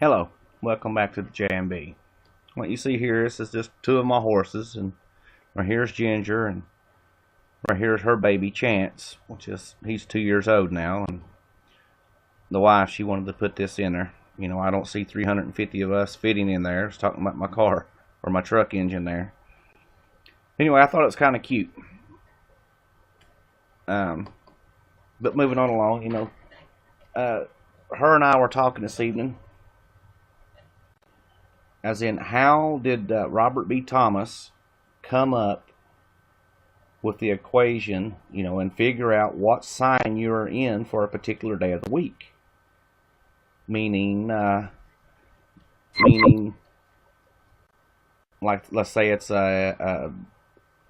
Hello, welcome back to the J&B. What you see here is just two of my horses, and right here's Ginger, and right here's her baby Chance, he's 2 years old now, and the wife, she wanted to put this in there. I don't see 350 of us fitting in there. I was talking about my car or my truck engine there. Anyway, I thought it was kind of cute. Um, but moving on along, her and I were talking this evening. As in, how did Robert B. Thomas come up with the equation, and figure out what sign you are in for a particular day of the week? Meaning, like, let's say it's a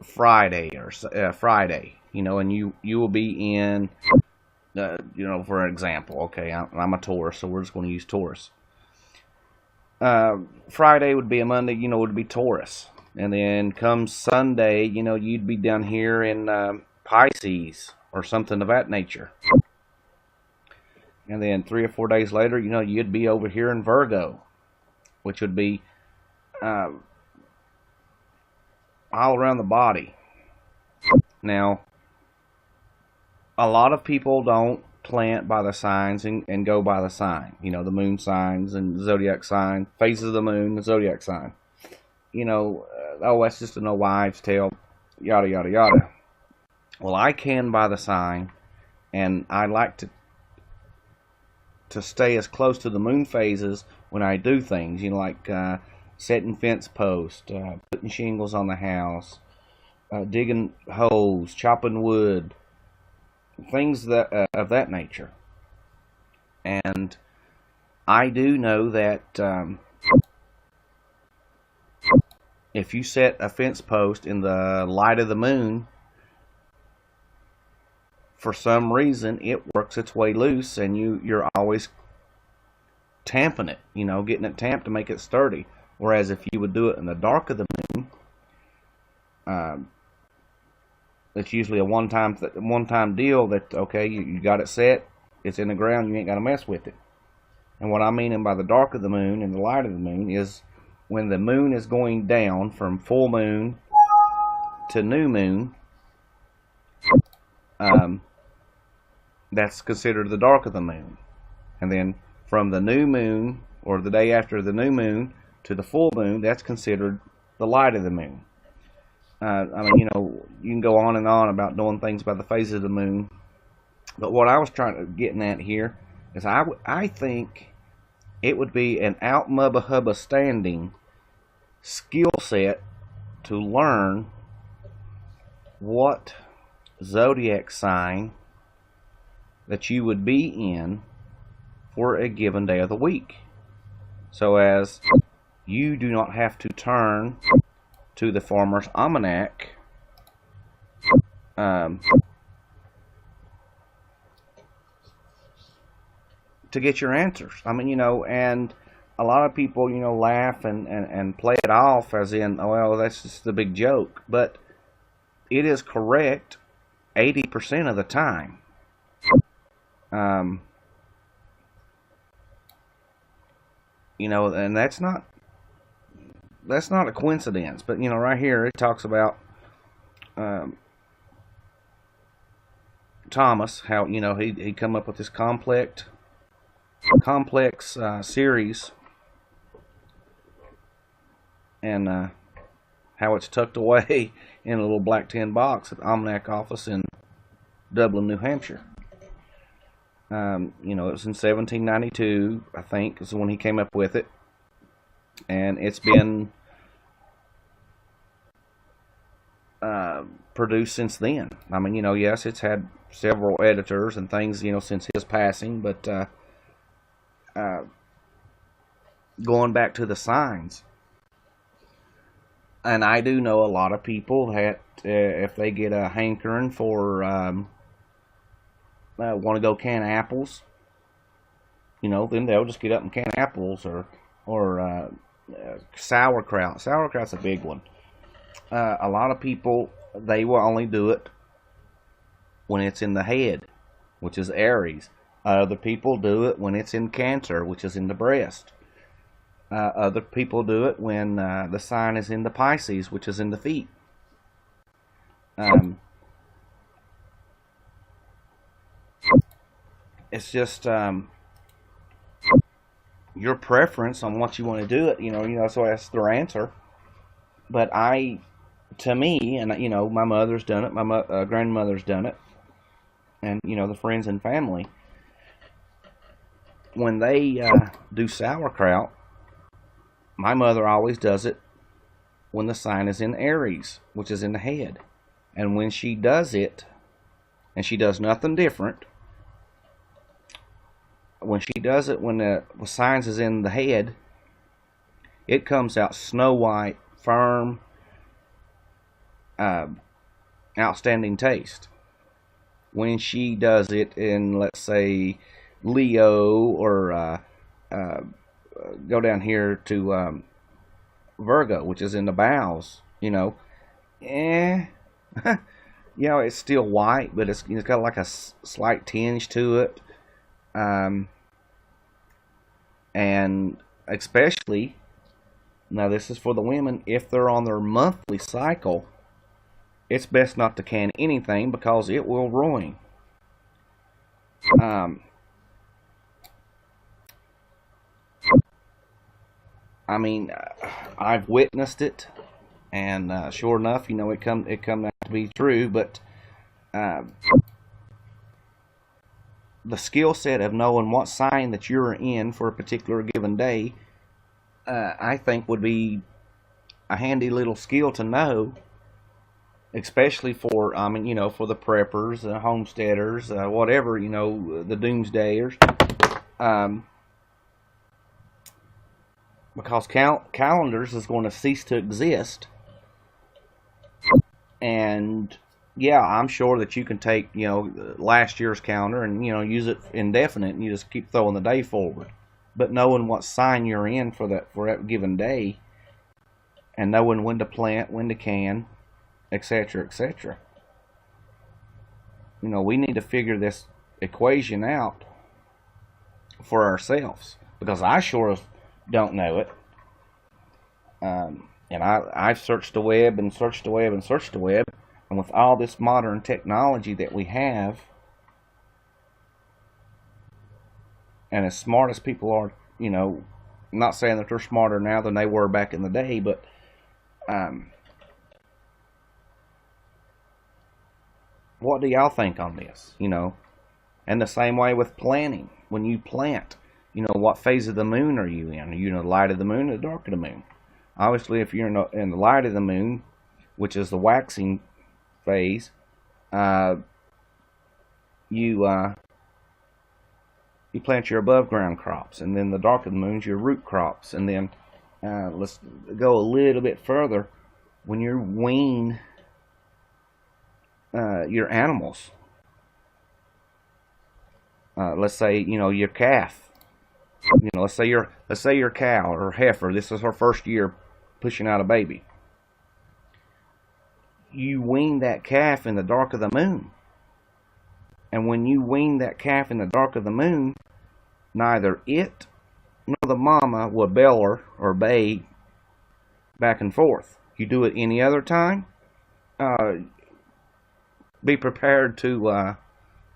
Friday or Friday, and you will be in, for example, okay, I'm a Taurus, so we're just going to use Taurus. Friday would be a Monday, would be Taurus. And then come Sunday, you'd be down here in Pisces or something of that nature. And then 3 or 4 days later, you'd be over here in Virgo, which would be all around the body. Now, a lot of people don't plant by the signs and go by the sign. The moon signs and zodiac sign, phases of the moon, the zodiac sign. Oh, that's just an old wives' tale, yada, yada, yada. Well, I can by the sign, and I like to stay as close to the moon phases when I do things, like setting fence posts, putting shingles on the house, digging holes, chopping wood, things that of that nature. And I do know that if you set a fence post in the light of the moon, for some reason it works its way loose, and you're always tamping it, getting it tamped to make it sturdy. Whereas if you would do it in the dark of the moon, it's usually a one-time deal that, okay, you got it set, it's in the ground, you ain't got to mess with it. And what I mean by the dark of the moon and the light of the moon is when the moon is going down from full moon to new moon, that's considered the dark of the moon. And then from the new moon, or the day after the new moon, to the full moon, that's considered the light of the moon. You can go on and on about doing things by the phases of the moon. But what I was getting at here is I think it would be an out mubba hubba standing skill set to learn what zodiac sign that you would be in for a given day of the week, so as you do not have to turn to the Farmers Almanac to get your answers. And a lot of people, laugh and play it off as in, oh, well, that's just a big joke. But it is correct 80% of the time. And that's not a coincidence. But, right here it talks about Thomas, how, he come up with this complex series, and how it's tucked away in a little black tin box at the Almanac office in Dublin, New Hampshire. It was in 1792, I think, is when he came up with it, and it's been produced since then. Yes, it's had several editors and things, since his passing, but going back to the signs, and I do know a lot of people that if they get a hankering for want to go can apples, then they'll just get up and can apples, or sauerkraut. Sauerkraut's a big one. A lot of people, they will only do it when it's in the head, which is Aries. Other people do it when it's in Cancer, which is in the breast. Other people do it when the sign is in the Pisces, which is in the feet. It's just your preference on what you want to do it. So that's their answer. But to me, and my mother's done it, my grandmother's done it, and the friends and family, when they do sauerkraut, my mother always does it when the sign is in Aries, which is in the head. And when she does it, and she does nothing different, when she does it when the sign is in the head, it comes out snow white, firm, outstanding taste. When she does it in, let's say, Leo, or go down here to Virgo, which is in the bowels, it's still white, but it's got like a slight tinge to it. And especially, now this is for the women, if they're on their monthly cycle, it's best not to can anything because it will ruin. I've witnessed it, and sure enough, it come out to be true. But the skill set of knowing what sign that you're in for a particular given day, I think would be a handy little skill to know, especially for for the preppers, homesteaders, whatever, the doomsdayers. Because calendars is going to cease to exist. And yeah, I'm sure that you can take last year's calendar and use it indefinite, and you just keep throwing the day forward. But knowing what sign you're in for that given day, and knowing when to plant, when to can, etc., etc. We need to figure this equation out for ourselves, because I sure don't know it. And I've searched the web and searched the web and searched the web, and with all this modern technology that we have, and as smart as people are, I'm not saying that they're smarter now than they were back in the day, but what do y'all think on this? And the same way with planting. When you plant, what phase of the moon are you in? Are you in the light of the moon or the dark of the moon? Obviously, if you're in the light of the moon, which is the waxing phase, you plant your above ground crops, and then the dark of the moon is your root crops. And then let's go a little bit further. When you wean your animals, let's say your calf, let's say your cow or heifer, this is her first year pushing out a baby. You wean that calf in the dark of the moon. And when you wean that calf in the dark of the moon, neither it nor the mama will beller or bay back and forth. You do it any other time, be prepared to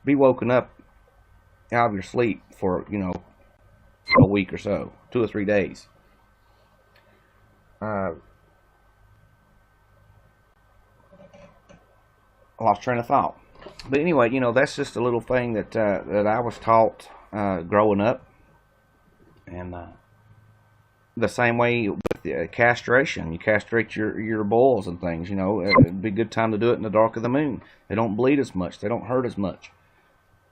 be woken up out of your sleep for, a week or so, 2 or 3 days. Lost train of thought. But anyway, that's just a little thing that I was taught growing up. And the same way with castration. You castrate your bulls and things, it'd be a good time to do it in the dark of the moon. They don't bleed as much. They don't hurt as much.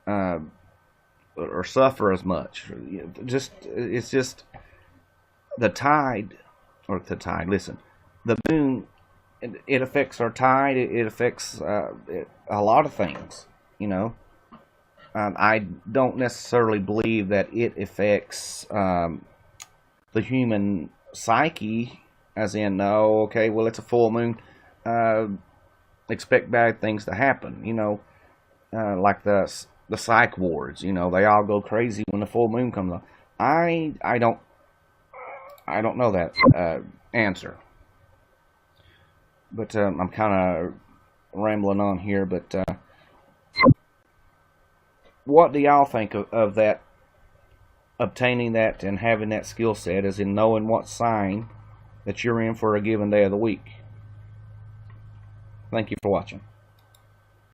Or suffer as much. It's just the tide, listen, the moon, it affects our tide. It affects a lot of things, I don't necessarily believe that it affects the human psyche, as in, it's a full moon, expect bad things to happen, like the psych wards, they all go crazy when the full moon comes on. I I don't know that answer. But I'm kind of rambling on here. But what do y'all think of that? Obtaining that and having that skill set, is in knowing what sign that you're in for a given day of the week. Thank you for watching.